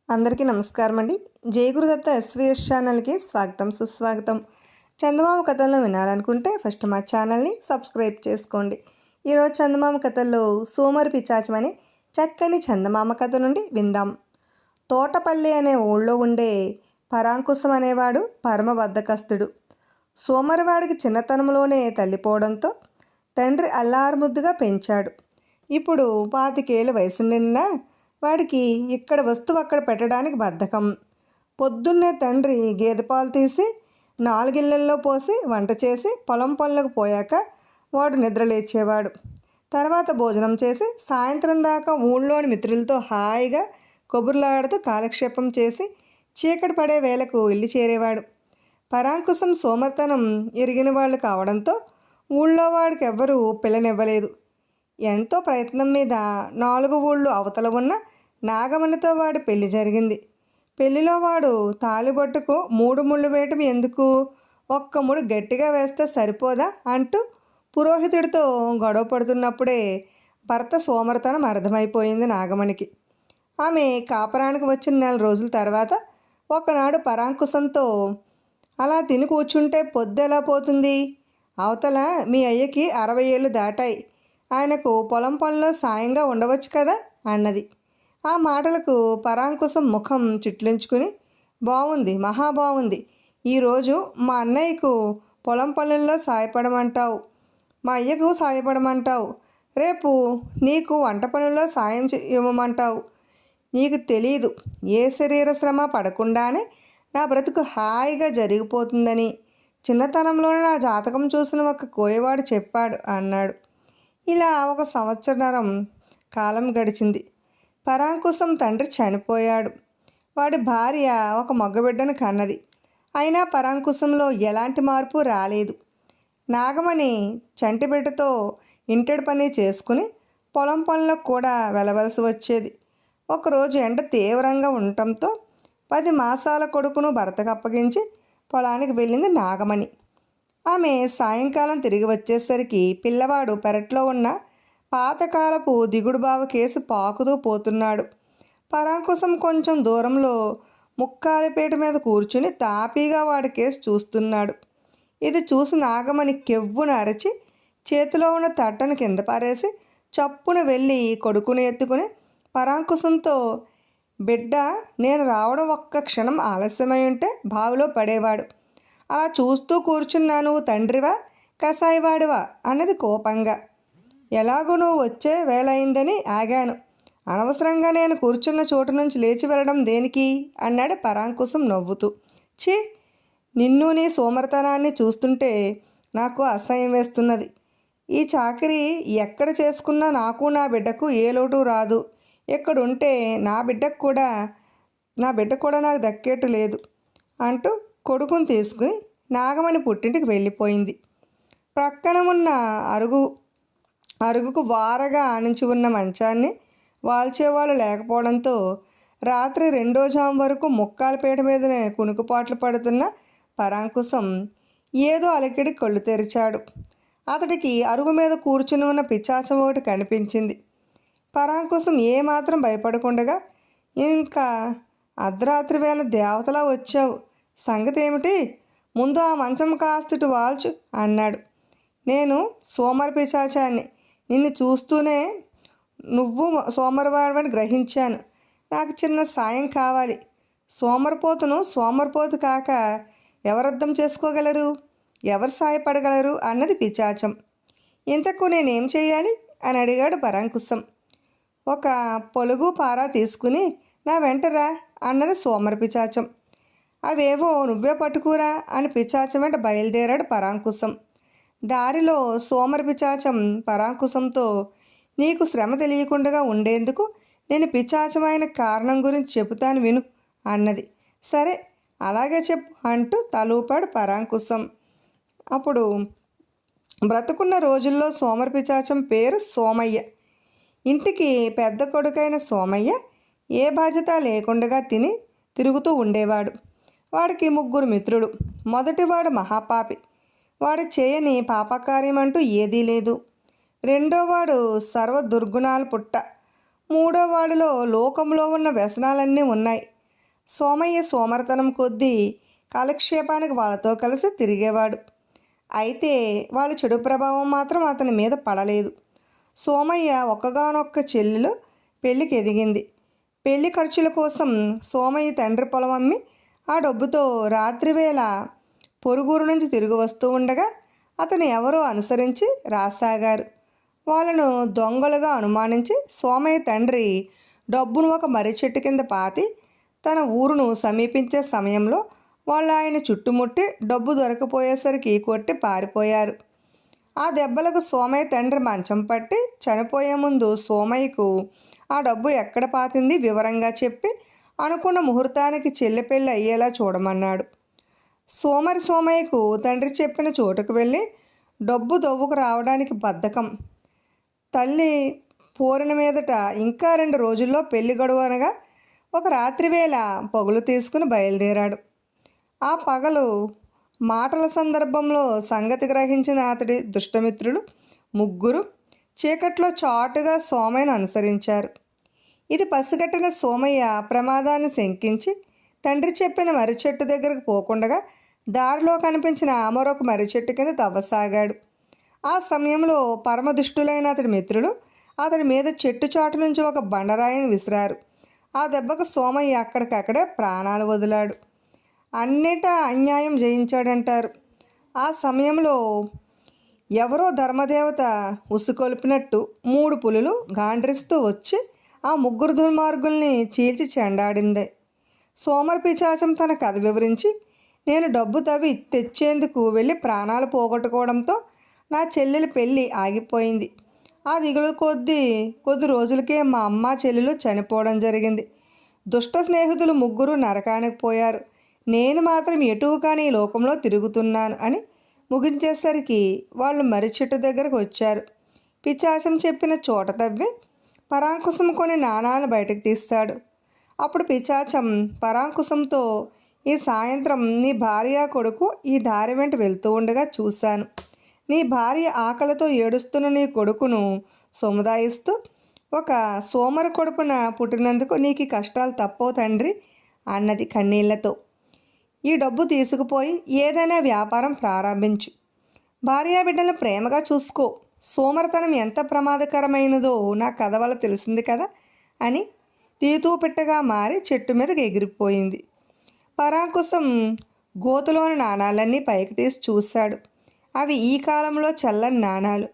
అందరికీ నమస్కారం అండి. జయగురుదత్త ఎస్వీఎస్ ఛానల్కి స్వాగతం సుస్వాగతం. చందమామ కథలను వినాలనుకుంటే ఫస్ట్ మా ఛానల్ని సబ్స్క్రైబ్ చేసుకోండి. ఈరోజు చందమామ కథల్లో సోమరి పిచాచం అనే చక్కని చందమామ కథ నుండి విందాం. తోటపల్లి అనే ఊళ్ళో ఉండే పరాంకుశం అనేవాడు పరమ బద్ధకస్తుడు. సోమరివాడికి చిన్నతనంలోనే తల్లిపోవడంతో తండ్రి అల్లారుముద్దుగా పెంచాడు. ఇప్పుడు 25 ఏళ్ళ వయసు నిన్న వాడికి ఇక్కడ వస్తువు అక్కడ పెట్టడానికి బద్ధకం. పొద్దున్నే తండ్రి గేదె పాలు తీసి 4 ఇళ్లల్లో పోసి వంట చేసి పొలం పనులకు పోయాక వాడు నిద్రలేచేవాడు. తర్వాత భోజనం చేసి సాయంత్రం దాకా ఊళ్ళోని మిత్రులతో హాయిగా కబుర్లాడుతూ కాలక్షేపం చేసి చీకటి పడే వేళకు ఇల్లు చేరేవాడు. పరాంకుశం సోమర్తనం ఎరిగిన వాళ్ళు కావడంతో ఊళ్ళో వాడికి ఎవ్వరూ పిల్లనివ్వలేదు. ఎంతో ప్రయత్నం మీద 4 ఊళ్ళు అవతల ఉన్న నాగమణితో వాడి పెళ్లి జరిగింది. పెళ్లిలో వాడు తాలిబొట్టుకు 3 ముళ్ళు వేయటం ఎందుకు, 1 ముడి గట్టిగా వేస్తే సరిపోదా అంటూ పురోహితుడితో గొడవ పడుతున్నప్పుడే భర్త సోమర్తనం అర్థమైపోయింది నాగమణికి. ఆమె కాపరానికి వచ్చిన 4 రోజుల తర్వాత ఒకనాడు పరాంకుశంతో, అలా తిని కూర్చుంటే పొద్దు ఎలా పోతుంది, అవతల మీ అయ్యకి 60 ఏళ్ళు దాటాయి, ఆయనకు పొలం పనిలో సాయంగా ఉండవచ్చు కదా అన్నది. ఆ మాటలకు పరాంకుశం ముఖం చిట్లించుకుని, బాగుంది, మహా బాగుంది, ఈరోజు మా అన్నయ్యకు పొలం పనుల్లో సాయపడమంటావు, మా అయ్యకు సాయపడమంటావు, రేపు నీకు వంట పనుల్లో సాయం ఇవ్వమంటావు. నీకు తెలీదు, ఏ శరీర శ్రమ పడకుండానే నా బ్రతుకు హాయిగా జరిగిపోతుందని చిన్నతనంలోనే నా జాతకం చూసిన ఒక కోయవాడు చెప్పాడు అన్నాడు. ఇలా 1 సంవత్సరం కాలం గడిచింది. పరాంకుశం తండ్రి చనిపోయాడు. వాడి భార్య ఒక మగబిడ్డను కన్నది. అయినా పరాంకుశంలో ఎలాంటి మార్పు రాలేదు. నాగమణి చంటిబిడ్డతో ఇంటడి పని చేసుకుని పొలం పనులకు కూడా వెళ్ళవలసి వచ్చేది. ఒకరోజు ఎండ తీవ్రంగా ఉండటంతో 10 మాసాల కొడుకును భర్తకు అప్పగించి పొలానికి వెళ్ళింది నాగమణి. ఆమె సాయంకాలం తిరిగి వచ్చేసరికి పిల్లవాడు పెరట్లో ఉన్న పాతకాలపు దిగుడు బావ కేసి పాకుతూ పోతున్నాడు. పరాంకుశం కొంచెం దూరంలో ముక్కాలిపేట మీద కూర్చుని తాపీగా వాడి కేసు చూస్తున్నాడు. ఇది చూసి నాగమణి కెవ్వున అరచి చేతిలో ఉన్న తట్టను కింద పారేసి చప్పున వెళ్ళి కొడుకుని ఎత్తుకుని పరాంకుశంతో, బిడ్డ, నేను రావడం 1 క్షణం ఆలస్యమై ఉంటే బావిలో పడేవాడు. అలా చూస్తూ కూర్చున్నాను, తండ్రివా కసాయివాడివా అన్నది కోపంగా. ఎలాగూ నువ్వు వచ్చే వేళ అయిందని ఆగాను, అనవసరంగా నేను కూర్చున్న చోటు నుంచి లేచి వెళ్ళడం దేనికి అన్నాడు పరాంకుశం నవ్వుతూ. ఛీ, నిన్ను నీ సోమర్తనాన్ని చూస్తుంటే నాకు అసహ్యం వేస్తున్నది. ఈ చాకరీ ఎక్కడ చేసుకున్నా నాకు నా బిడ్డకు ఏ లోటు రాదు. ఎక్కడుంటే నా బిడ్డ కూడా నాకు దక్కేట్టు లేదు అంటూ కొడుకుని తీసుకుని నాగమణి పుట్టింటికి వెళ్ళిపోయింది. ప్రక్కన ఉన్న అరుగుకు వారగా ఆనించి ఉన్న మంచాన్ని వాల్చేవాళ్ళు లేకపోవడంతో రాత్రి 2వ జాము వరకు ముక్కాలపేట మీదనే కునుకుపాట్లు పడుతున్న పరాంకుశం ఏదో అలికిడి కళ్ళు తెరిచాడు. అతడికి అరుగు మీద కూర్చుని ఉన్న పిచాచం ఒకటి కనిపించింది. పరాంకుశం ఏమాత్రం భయపడకుండగా, ఇంకా అర్ధరాత్రి వేళ దేవతలా వచ్చావు, సంగతి ఏమిటి, ముందు ఆ మంచం కాస్తటు వాల్చు అన్నాడు. నేను సోమరి పిచాచాన్ని, నిన్ను చూస్తూనే నువ్వు సోమరివాడవని గ్రహించాను. నాకు చిన్న సాయం కావాలి. సోమరిపోతును సోమరిపోతు కాక ఎవరర్థం చేసుకోగలరు, ఎవరు సాయపడగలరు అన్నది పిచాచం. ఇంతకు నేనేం చేయాలి అని అడిగాడు పరాంకుశం. 1 పొలుగు పారా తీసుకుని నా వెంటరా అన్నది సోమరి పిచాచం. అవేవో నువ్వే పట్టుకురా అని పిచాచం వెంట బయలుదేరాడు పరాంకుశం. దారిలో సోమరి పిచాచం పరాంకుశంతో, నీకు శ్రమ తెలియకుండా ఉండేందుకు నేను పిచాచమైన కారణం గురించి చెబుతాను విను అన్నది. సరే, అలాగే చెప్పు అంటూ తలూపాడు పరాంకుశం. అప్పుడు బ్రతుకున్న రోజుల్లో సోమరి పిచాచం పేరు సోమయ్య. ఇంటికి పెద్ద కొడుకైన సోమయ్య ఏ బాధ్యత లేకుండా తిరుగుతూ ఉండేవాడు. వాడికి 3 మిత్రులు. మొదటివాడు మహాపాపి, వాడు చేయని పాపకార్యం అంటూ ఏదీ లేదు. రెండోవాడు సర్వ దుర్గుణాల పుట్ట. 3వ వాడిలో లోకంలో ఉన్న వ్యసనాలన్నీ ఉన్నాయి. సోమయ్య సోమరతనం కొద్దీ కాలక్షేపానికి వాళ్ళతో కలిసి తిరిగేవాడు. అయితే వాళ్ళ చెడు ప్రభావం మాత్రం అతని మీద పడలేదు. సోమయ్య ఒక్కగానొక్క చెల్లెలు పెళ్ళికి ఎదిగింది. పెళ్లి ఖర్చుల కోసం సోమయ్య తండ్రి పొలం అమ్మి ఆ డబ్బుతో రాత్రివేళ పొరుగురు నుంచి తిరిగి వస్తూ ఉండగా అతను ఎవరో అనుసరించి రాసాగారు. వాళ్ళను దొంగలుగా అనుమానించి సోమయ్య తండ్రి డబ్బును ఒక మర్రి చెట్టు కింద పాతి తన ఊరును సమీపించే సమయంలో వాళ్ళు ఆయన చుట్టుముట్టి డబ్బు దొరకపోయేసరికి కొట్టి పారిపోయారు. ఆ దెబ్బలకు సోమయ్య తండ్రి మంచం పట్టి చనిపోయే ముందు సోమయ్యకు ఆ డబ్బు ఎక్కడ పాతింది వివరంగా చెప్పి అనుకున్న ముహూర్తానికి చెల్లి పెళ్ళి అయ్యేలా చూడమన్నాడు. సోమయ్యకు తండ్రి చెప్పిన చోటుకు వెళ్ళి డబ్బు దొవ్వుకు రావడానికి బద్ధకం. తల్లి పోరిన మీదట ఇంకా 2 రోజుల్లో పెళ్లి గడువు అనగా ఒక రాత్రివేళ పగులు తీసుకుని బయలుదేరాడు. ఆ పగలు మాటల సందర్భంలో సంగతి గ్రహించిన అతడి దుష్టమిత్రులు ముగ్గురు చీకట్లో చాటుగా సోమయ్యను అనుసరించారు. ఇది పసిగట్టిన సోమయ్య ప్రమాదాన్ని శంకించి తండ్రి చెప్పిన మర్రి చెట్టు దగ్గరకు పోకుండగా దారిలో కనిపించిన మరొక మర్రి చెట్టు కింద తవ్వసాగాడు. ఆ సమయంలో పరమదుష్టులైన అతడి మిత్రులు అతడి మీద చెట్టు చాటు నుంచి ఒక బండరాయిని విసిరారు. ఆ దెబ్బకు సోమయ్య అక్కడికక్కడే ప్రాణాలు వదిలాడు. అన్నిటా అన్యాయం జయించాడంటారు. ఆ సమయంలో ఎవరో ధర్మదేవత ఉసుకొల్పినట్టు 3 పులులు గాండ్రిస్తూ వచ్చి ఆ ముగ్గురు దుర్మార్గుల్ని చీల్చి చెండాడింది. సోమర్ పిశాచం తన కథ వివరించి, నేను డబ్బు తవ్వి తెచ్చేందుకు వెళ్ళి ప్రాణాలు పోగొట్టుకోవడంతో నా చెల్లెలి పెళ్ళి ఆగిపోయింది. ఆ దిగులు కొద్ది రోజులకే మా అమ్మ చెల్లెలు చనిపోవడం జరిగింది. దుష్ట స్నేహితులు ముగ్గురు నరకానికి పోయారు. నేను మాత్రం ఎటూ కానీ ఈ లోకంలో తిరుగుతున్నాను అని ముగించేసరికి వాళ్ళు మర్రి చెట్టు దగ్గరకు వచ్చారు. పిశాచం చెప్పిన చోట తవ్వి పరాంకుశం కొన్ని నాణాలు బయటకు తీస్తాడు. అప్పుడు పిశాచం పరాంకుశంతో, ఈ సాయంత్రం నీ భార్య కొడుకు ఈ దారి వెంట వెళ్తూ ఉండగా చూశాను. నీ భార్య ఆకలితో ఏడుస్తున్న నీ కొడుకును సముదాయిస్తూ, ఒక సోమర కొడుకున పుట్టినందుకు నీకు కష్టాలు తప్పవు తండ్రి అన్నది కన్నీళ్లతో. ఈ డబ్బు తీసుకుపోయి ఏదైనా వ్యాపారం ప్రారంభించు. భార్యాబిడ్డలను ప్రేమగా చూసుకో. సోమరతనం ఎంత ప్రమాదకరమైనదో నా కథ వల్ల తెలిసింది కదా అని తీతూ పిట్టగా మారి చెట్టు మీదకి ఎగిరిపోయింది. పరాంకుశం గోతులోని నాణాలన్నీ పైకి తీసి చూశాడు. అవి ఈ కాలంలో చల్లని నాణాలు.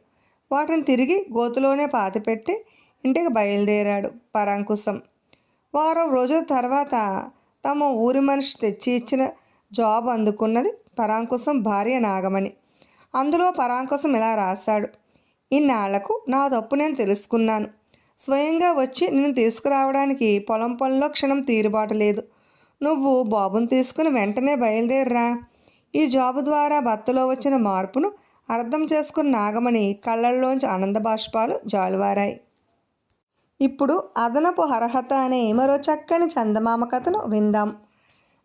వాటిని తిరిగి గోతులోనే పాతిపెట్టి ఇంటికి బయలుదేరాడు పరాంకుశం. వారం రోజుల తర్వాత తమ ఊరి మనిషి తెచ్చి ఇచ్చిన జాబ్ అందుకున్నది పరాంకుశం భార్య నాగమణి. అందులో పరాంకుశం ఇలా రాశాడు: ఇన్నాళ్లకు నా తప్పు నేను తెలుసుకున్నాను. స్వయంగా వచ్చి నిన్ను తీసుకురావడానికి పొలం పనిలో క్షణం తీరుబాటు లేదు. నువ్వు బాబుని తీసుకుని వెంటనే బయలుదేరరా. ఈ జాబు ద్వారా భర్తలో వచ్చిన మార్పును అర్థం చేసుకున్న నాగమణి కళ్ళల్లోంచి ఆనంద బాష్పాలు జాలువారాయి. ఇప్పుడు అదనపు అర్హత అనే మరో చక్కని చందమామ కథను విందాం.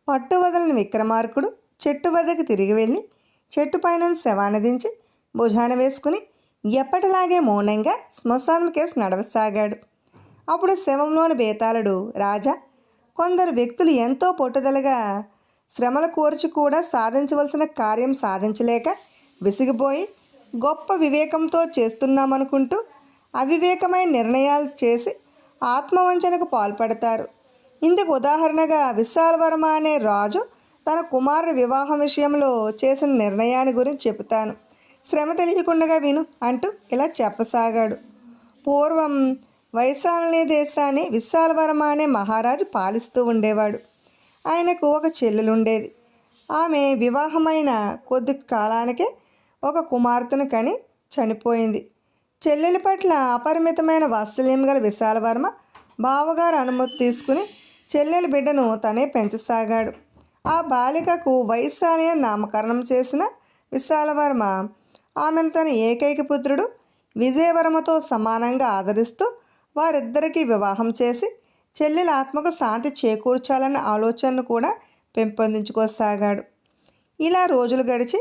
పట్టు వదలని విక్రమార్కుడు చెట్టు వద్దకు తిరిగి వెళ్ళి చెట్టు పైన శవాన్ని దించి భుజాన వేసుకుని ఎప్పటిలాగే మౌనంగా శ్మశానం కేసు నడవసాగాడు. అప్పుడు శవంలోని బేతాళుడు, రాజా, కొందరు వ్యక్తులు ఎంతో పట్టుదలగా శ్రమలు కోర్చి కూడా సాధించవలసిన కార్యం సాధించలేక విసిగిపోయి గొప్ప వివేకంతో చేస్తున్నామనుకుంటూ అవివేకమైన నిర్ణయాలు చేసి ఆత్మవంచనకు పాల్పడతారు. ఇందుకు ఉదాహరణగా విశాలవర్మ అనే రాజు తన కుమారుడి వివాహం విషయంలో చేసిన నిర్ణయాన్ని గురించి చెబుతాను. శ్రమ తెలియకుండా విను అంటూ ఇలా చెప్పసాగాడు. పూర్వం వైశాల్య దేశాన్ని విశాలవర్మ అనే మహారాజు పాలిస్తూ ఉండేవాడు. ఆయనకు ఒక చెల్లెలుండేది. ఆమె వివాహమైన కొద్ది కాలానికే ఒక కుమార్తెను కని చనిపోయింది. చెల్లెలి పట్ల అపరిమితమైన వాత్సల్యం గల విశాలవర్మ బావగారు అనుమతి తీసుకుని చెల్లెలి బిడ్డను తనే పెంచసాగాడు. ఆ బాలికకు వైశాల్య నామకరణం చేసిన విశాలవర్మ ఆమెను తన ఏకైక పుత్రుడు విజయవర్మతో సమానంగా ఆదరిస్తూ వారిద్దరికీ వివాహం చేసి చెల్లెల ఆత్మకు శాంతి చేకూర్చాలన్న ఆలోచనను కూడా పెంపొందించుకోసాగాడు. ఇలా రోజులు గడిచి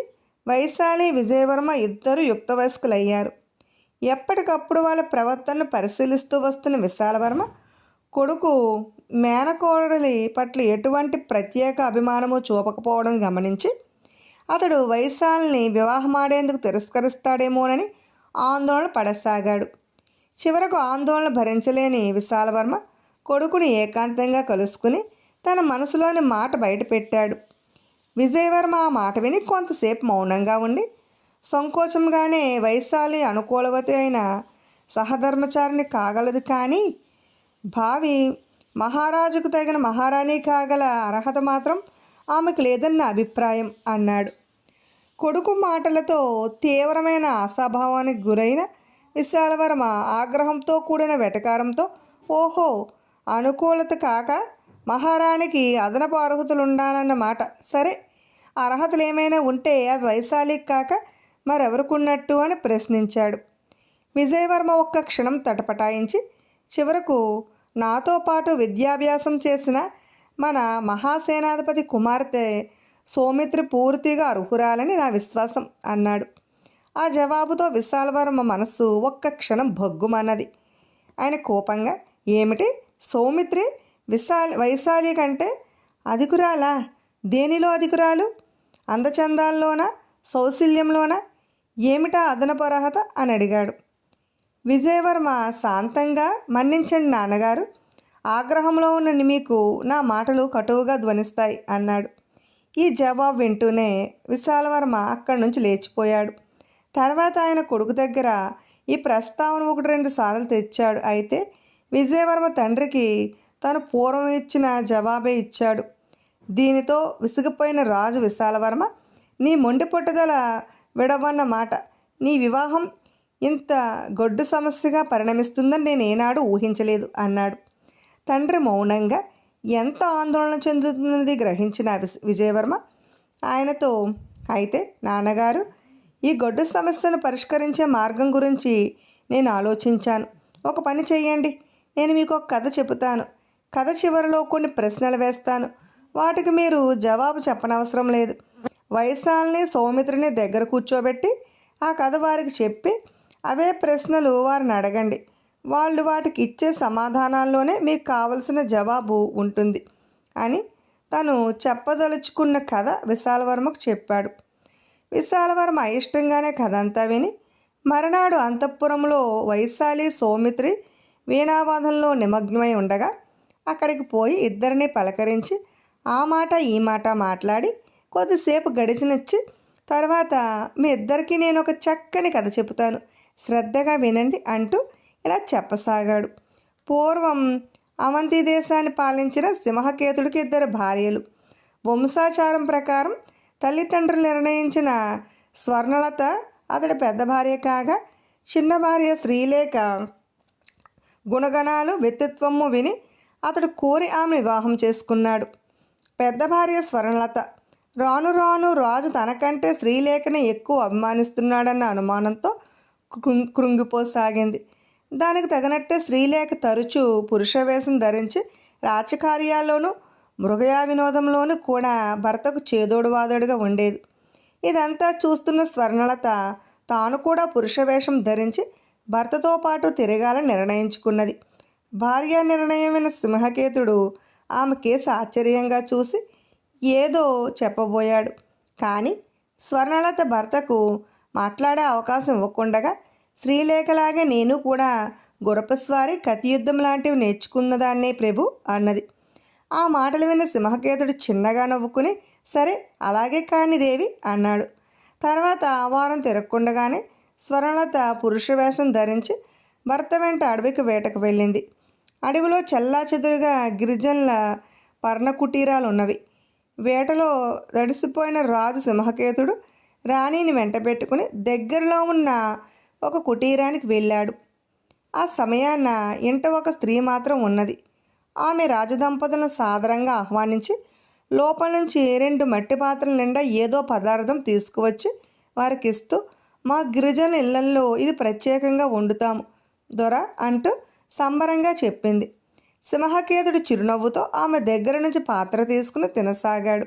వైశాలి విజయవర్మ ఇద్దరు యుక్త వయస్కులయ్యారు. ఎప్పటికప్పుడు వాళ్ళ ప్రవర్తనను పరిశీలిస్తూ వస్తున్న విశాలవర్మ కొడుకు మేనకోడలి పట్ల ఎటువంటి ప్రత్యేక అభిమానము చూపకపోవడం గమనించి అతడు వైశాలిని వివాహమాడేందుకు తిరస్కరిస్తాడేమోనని ఆందోళన పడసాగాడు. చివరకు ఆందోళన భరించలేని విశాలవర్మ కొడుకుని ఏకాంతంగా కలుసుకుని తన మనసులోని మాట బయటపెట్టాడు. విజయవర్మ ఆ మాట విని కొంతసేపు మౌనంగా ఉండి సంకోచంగానే వైశాలి అనుకూలవతి అయిన సహధర్మచారిని కాగలదు, కానీ భావి మహారాజుకు తగిన మహారాణి కాగల అర్హత మాత్రం ఆమెకు లేదన్న అభిప్రాయం అన్నాడు. కొడుకు మాటలతో తీవ్రమైన ఆశాభావానికి గురైన విశాలవర్మ ఆగ్రహంతో కూడిన వెటకారంతో, ఓహో, అనుకూలత కాక మహారాణికి అదనపు అర్హతలు ఉండాలన్నమాట. సరే, అర్హతలు ఏమైనా ఉంటే అవి వైశాలికి కాక మరెవరుకున్నట్టు అని ప్రశ్నించాడు. విజయవర్మ ఒక్క క్షణం తటపటాయించి చివరకు, నాతో పాటు విద్యాభ్యాసం చేసిన మన మహాసేనాధిపతి కుమార్తె సౌమిత్రి పూర్తిగా అర్హురాలని నా విశ్వాసం అన్నాడు. ఆ జవాబుతో విశాలవర్మ మనస్సు ఒక్క క్షణం భగ్గుమన్నది. ఆయన కోపంగా, ఏమిటి సౌమిత్రి వైశాలి కంటే అధికురాలా? దేనిలో అధికురాలు? అందచందాల్లోనా? సౌశల్యంలోనా? ఏమిటా అదనపు అర్హత అని అడిగాడు. విజయవర్మ శాంతంగా, మన్నించండి నాన్నగారు, ఆగ్రహంలో ఉన్న మీకు నా మాటలు కటువుగా ధ్వనిస్తాయి అన్నాడు. ఈ జవాబు వింటూనే విశాలవర్మ అక్కడి నుంచి లేచిపోయాడు. తర్వాత ఆయన కొడుకు దగ్గర ఈ ప్రస్తావన 1-2 సార్లు తెచ్చాడు. అయితే విజయవర్మ తండ్రికి తను పూర్వం ఇచ్చిన జవాబే ఇచ్చాడు. దీనితో విసిగిపోయిన రాజు విశాలవర్మ, నీ మొండి పట్టుదల విడవన్న మాట, నీ వివాహం ఇంత గొడ్డు సమస్యగా పరిణమిస్తుందని నేను ఏనాడు ఊహించలేదు అన్నాడు. తండ్రి మౌనంగా ఎంత ఆందోళన చెందుతున్నది గ్రహించిన విజయవర్మ ఆయనతో, అయితే నాన్నగారు, ఈ గొడ్డు సమస్యను పరిష్కరించే మార్గం గురించి నేను ఆలోచించాను. ఒక పని చెయ్యండి, నేను మీకు ఒక కథ చెబుతాను. కథ చివరిలో కొన్ని ప్రశ్నలు వేస్తాను. వాటికి మీరు జవాబు చెప్పనవసరం లేదు. వైశాలిని సౌమిత్రిని దగ్గర కూర్చోబెట్టి ఆ కథ వారికి చెప్పి అవే ప్రశ్నలు వారిని అడగండి. వాళ్ళు వాటికి ఇచ్చే సమాధానాల్లోనే మీకు కావలసిన జవాబు ఉంటుంది అని తను చెప్పదలుచుకున్న కథ విశాలవర్మకు చెప్పాడు. విశాలవర్మ అయిష్టంగానే కథ అంతా విని మరునాడు అంతఃపురంలో వైశాలి సౌమిత్రి వీణావాదంలో నిమగ్నమై ఉండగా అక్కడికి పోయి ఇద్దరిని పలకరించి ఆ మాట ఈ మాట మాట్లాడి కొద్దిసేపు గడిచినచ్చి, తర్వాత మీ ఇద్దరికీ నేను ఒక చక్కని కథ చెబుతాను, శ్రద్ధగా వినండి అంటూ ఇలా చెప్పసాగాడు. పూర్వం అవంతి దేశాన్ని పాలించిన సింహకేతుడికి 2 భార్యలు. వంశాచారం ప్రకారం తల్లిదండ్రులు నిర్ణయించిన స్వర్ణలత అతడి పెద్ద భార్య కాగా, చిన్న భార్య శ్రీలేఖ గుణగణాలు వ్యక్తిత్వము విని అతడు కోరి ఆమె వివాహం చేసుకున్నాడు. పెద్ద భార్య స్వర్ణలత రాను రాను రాజు తనకంటే శ్రీలేఖని ఎక్కువ అభిమానిస్తున్నాడన్న అనుమానంతో కృంగిపోసాగింది. దానికి తగినట్టే శ్రీలేఖ తరచూ పురుషవేషం ధరించి రాజకార్యాల్లోనూ మృగయా వినోదంలోనూ కూడా భర్తకు చేదోడువాదోడుగా ఉండేది. ఇదంతా చూస్తున్న స్వర్ణలత తాను కూడా పురుషవేషం ధరించి భర్తతో పాటు తిరగాలని నిర్ణయించుకున్నది. భార్య నిర్ణయం విన్న సింహకేతుడు ఆమె కేసు ఆశ్చర్యంగా చూసి ఏదో చెప్పబోయాడు. కానీ స్వర్ణలత భర్తకు మాట్లాడే అవకాశం ఇవ్వకుండగా, శ్రీలేఖలాగే నేను కూడా గుర్రపుస్వారీ, కతియుద్ధం లాంటివి నేర్చుకున్నదాన్నే ప్రభు అన్నది. ఆ మాటలు విన్న సింహకేతుడు చిన్నగా నవ్వుకుని, సరే అలాగే కాని దేవి అన్నాడు. తర్వాత వారం తిరగకుండగానే స్వర్ణలత పురుషవేషం ధరించి భర్త వెంట అడవికి వేటకు వెళ్ళింది. అడవిలో చెల్లాచెదురుగా గిరిజనుల పర్ణకుటీరాలు ఉన్నవి. వేటలో తడిసిపోయిన రాజు సింహకేతుడు రాణిని వెంట పెట్టుకుని దగ్గరలో ఉన్న ఒక కుటీరానికి వెళ్ళాడు. ఆ సమయాన ఇంట ఒక స్త్రీ మాత్రం ఉన్నది. ఆమె రాజదంపతులను సాదరంగా ఆహ్వానించి లోపల నుంచి 2 మట్టి పాత్రల నిండా ఏదో పదార్థం తీసుకువచ్చి వారికి ఇస్తూ, మా గిరిజనుల ఇళ్లల్లో ఇది ప్రత్యేకంగా వండుతాము దొర అంటూ సంబరంగా చెప్పింది. సింహకేతుడు చిరునవ్వుతో ఆమె దగ్గర నుంచి పాత్ర తీసుకుని తినసాగాడు.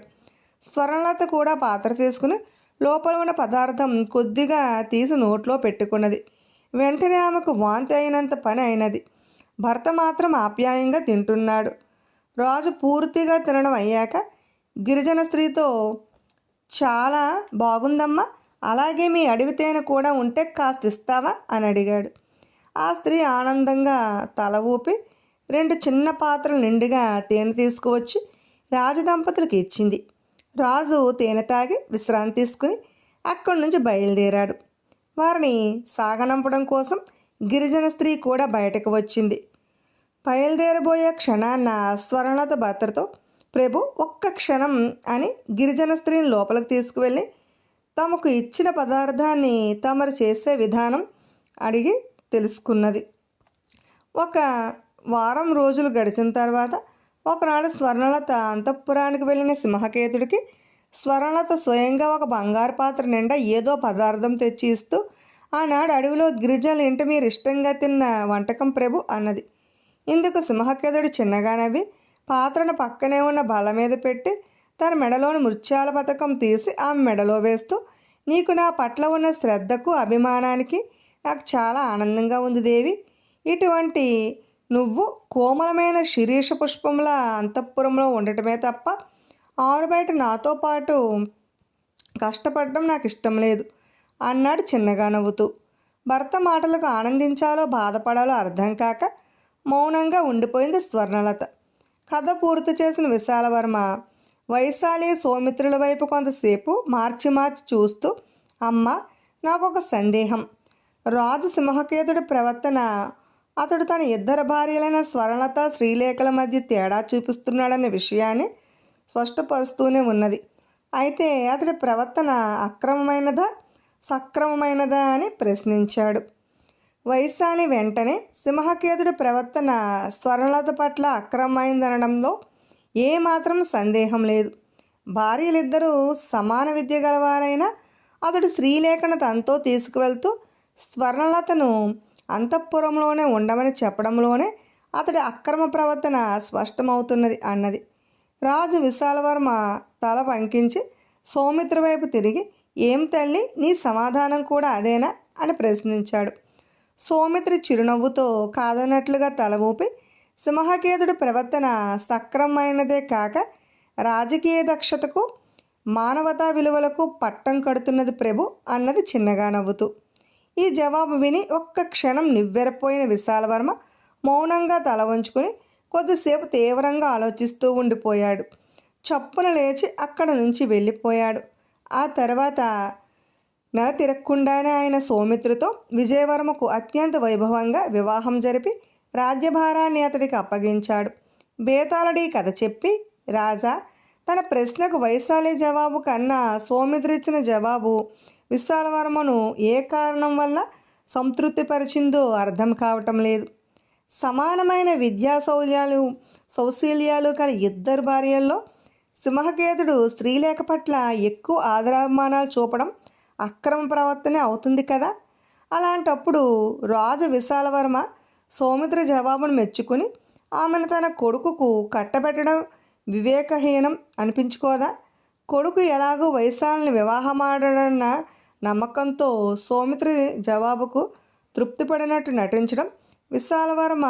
స్వర్ణలత కూడా పాత్ర తీసుకుని లోపల ఉన్న పదార్థం కొద్దిగా తీసి నోట్లో పెట్టుకున్నది. వెంటనే ఆమెకు వాంతి అయినంత పని అయినది. భర్త మాత్రం ఆప్యాయంగా తింటున్నాడు. రాజు పూర్తిగా తినడం అయ్యాక గిరిజన స్త్రీతో, చాలా బాగుందమ్మా, అలాగే మీ అడవి తేనె కూడా ఉంటే కాస్త ఇస్తావా అని అడిగాడు. ఆ స్త్రీ ఆనందంగా తల ఊపి 2 చిన్న పాత్రలు నిండుగా తేనె తీసుకువచ్చి రాజు దంపతులకు ఇచ్చింది. రాజు తేనె తాగి విశ్రాంతి తీసుకుని అక్కడి నుంచి బయలుదేరాడు. వారిని సాగనంపడం కోసం గిరిజన స్త్రీ కూడా బయటకు వచ్చింది. బయలుదేరబోయే క్షణాన్న స్వర్ణలత భర్తతో, ప్రభు ఒక్క క్షణం అని గిరిజన స్త్రీని లోపలికి తీసుకువెళ్ళి తమకు ఇచ్చిన పదార్థాన్ని తమరు చేసే విధానం అడిగి తెలుసుకున్నది. ఒక వారం రోజులు గడిచిన తర్వాత ఒకనాడు స్వర్ణలత అంతఃపురానికి వెళ్ళిన సింహకేతుడికి స్వర్ణలత స్వయంగా ఒక బంగారు పాత్ర నిండా ఏదో పదార్థం తెచ్చి ఇస్తూ, ఆనాడు అడవిలో గిరిజనులు ఇంటి మీరు ఇష్టంగా తిన్న వంటకం ప్రభు అన్నది. ఇందుకు సింహకేతుడు చిన్నగా నవ్వి పాత్రను పక్కనే ఉన్న బల్ల మీద పెట్టి తన మెడలోని ముత్యాల పథకం తీసి ఆమె మెడలో వేస్తూ, నీకు నా పట్ల ఉన్న శ్రద్ధకు అభిమానానికి నాకు చాలా ఆనందంగా ఉంది దేవి. ఇటువంటి నువ్వు కోమలమైన శిరీష పుష్పంలా అంతఃపురంలో ఉండటమే తప్ప ఆరు బయట నాతో పాటు కష్టపడడం నాకు ఇష్టం లేదు అన్నాడు చిన్నగా నవ్వుతూ. భర్త మాటలకు ఆనందించాలో బాధపడాలో అర్థం కాక మౌనంగా ఉండిపోయింది స్వర్ణలత. కథ పూర్తి చేసిన విశాలవర్మ వైశాలి సౌమిత్రుల వైపు కొంతసేపు మార్చి చూస్తూ, అమ్మ, నాకొక సందేహం. రాజు సింహకేతుడి ప్రవర్తన అతడు తన ఇద్దరు భార్యలైన స్వర్ణలత శ్రీలేఖల మధ్య తేడా చూపిస్తున్నాడనే విషయాన్ని స్పష్టపరుస్తూనే ఉన్నది. అయితే అతడి ప్రవర్తన అక్రమమైనదా సక్రమమైనదా అని ప్రశ్నించాడు. వైశాలి వెంటనే సింహకేతుడి ప్రవర్తన స్వర్ణలత పట్ల అక్రమమైందనడంలో ఏమాత్రం సందేహం లేదు. భార్యలిద్దరూ సమాన విద్య గలవారైనా అతడు శ్రీలేఖను తనతో తీసుకువెళ్తూ స్వర్ణలతను అంతఃపురంలోనే ఉండమని చెప్పడంలోనే అతడి అక్రమ ప్రవర్తన స్పష్టమవుతున్నది అన్నది. రాజు విశాలవర్మ తల పంకించి సౌమిత్ర వైపు తిరిగి, ఏం తల్లి, నీ సమాధానం కూడా అదేనా అని ప్రశ్నించాడు. సౌమిత్రి చిరునవ్వుతో కాదన్నట్లుగా తల ఊపి, సింహకేతుడి ప్రవర్తన సక్రమమైనదే కాక రాజకీయ దక్షతకు మానవతా విలువలకు పట్టం కడుతున్నది ప్రభు అన్నది చిన్నగా నవ్వుతూ. ఈ జవాబు విని ఒక్క క్షణం నివ్వెరపోయిన విశాలవర్మ మౌనంగా తల వంచుకొని కొద్దిసేపు తీవ్రంగా ఆలోచిస్తూ ఉండిపోయాడు. చప్పున లేచి అక్కడ నుంచి వెళ్ళిపోయాడు. ఆ తర్వాత నెల తిరగకుండానే ఆయన సౌమిత్రితో విజయవర్మకు అత్యంత వైభవంగా వివాహం జరిపి రాజ్యభారాన్ని అతడికి అప్పగించాడు. బేతాళుడి కథ చెప్పి, రాజా, తన ప్రశ్నకు వైశాలి జవాబు కన్నా సౌమిత్రి ఇచ్చిన జవాబు విశాలవర్మను ఏ కారణం వల్ల సంతృప్తిపరిచిందో అర్థం కావటం లేదు. సమానమైన విద్యా సౌశీల్యాలు కల ఇద్దరు భార్యల్లో సింహకేతుడు స్త్రీలేఖ పట్ల ఎక్కువ ఆదరాభిమానాలు చూపడం అక్రమ ప్రవర్తనే అవుతుంది కదా. అలాంటప్పుడు రాజు విశాలవర్మ సౌమిత్రి జవాబును మెచ్చుకుని ఆమెను తన కొడుకుకు కట్టబెట్టడం వివేకహీనం అనిపించుకోదా? కొడుకు ఎలాగూ వైశాలిని వివాహమాడన్న నమ్మకంతో సౌమిత్రి జవాబుకు తృప్తిపడినట్టు నటించడం విశాలవర్మ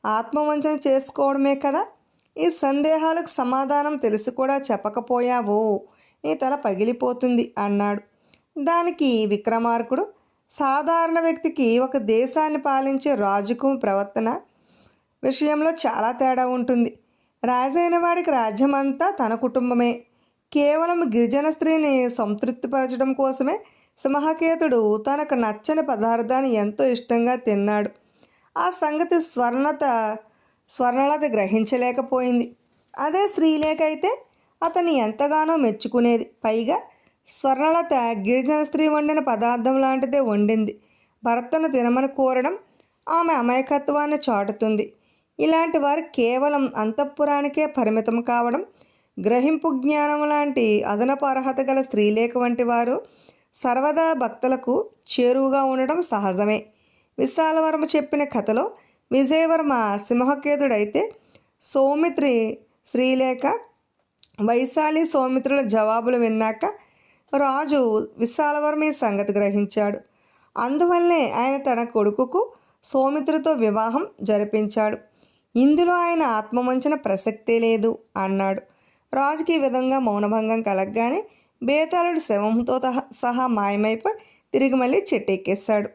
ఆత్మవంచన చేసుకోవడమే కదా. ఈ సందేహాలకు సమాధానం తెలిసి కూడా చెప్పకపోయావో నీ తల పగిలిపోతుంది అన్నాడు. దానికి విక్రమార్కుడు, సాధారణ వ్యక్తికి ఒక దేశాన్ని పాలించే రాజుకు ప్రవర్తన విషయంలో చాలా తేడా ఉంటుంది. రాజైన వాడికి రాజ్యమంతా తన కుటుంబమే. కేవలం గిరిజన స్త్రీని సంతృప్తిపరచడం కోసమే సింహకేతుడు తనకు నచ్చని పదార్థాన్ని ఎంతో ఇష్టంగా తిన్నాడు. ఆ సంగతి స్వర్ణలత గ్రహించలేకపోయింది. అదే శ్రీలేఖ అయితే అతన్ని ఎంతగానో మెచ్చుకునేది. పైగా స్వర్ణలత గిరిజన స్త్రీ వండిన పదార్థం లాంటిదే వండింది. భర్తను తినమని కోరడం ఆమె అమాయకత్వాన్ని చాటుతుంది. ఇలాంటి వారు కేవలం అంతఃపురానికే పరిమితం కావడం, గ్రహింపు జ్ఞానం లాంటి అదనపు అర్హత గల స్త్రీలేఖ వంటి వారు సర్వదా భక్తులకు చేరువుగా ఉండడం సహజమే. విశాలవర్మ చెప్పిన కథలో విజయవర్మ సింహకేతుడైతే సౌమిత్రి శ్రీలేఖ, వైశాలి సౌమిత్రుల జవాబులు విన్నాక రాజు విశాలవర్మ ఈ సంగతి గ్రహించాడు. అందువల్లే ఆయన తన కొడుకుకు సౌమిత్రితో వివాహం జరిపించాడు. ఇందులో ఆయన ఆత్మవంచన ప్రసక్తే లేదు అన్నాడు. రాజుకి ఈ విధంగా మౌనభంగం కలగగానే బేతాళుడు శవంతో సహా మాయమైపోయి తిరిగి మళ్ళీ చెట్టు ఎక్కేశాడు.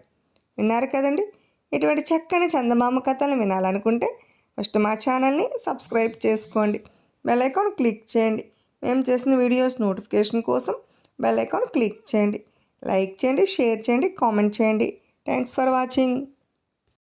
విన్నారు కదండి. ఇటువంటి చక్కని చందమామ కథలు వినాలనుకుంటే ఫస్ట్ మా ఛానల్ని సబ్స్క్రైబ్ చేసుకోండి. బెల్ ఐకాన్ క్లిక్ చేయండి. మేము చేసిన వీడియోస్ నోటిఫికేషన్ కోసం బెల్ ఐకాన్ క్లిక్ చేయండి. లైక్ చేయండి, షేర్ చేయండి, కామెంట్ చేయండి. Thanks for watching.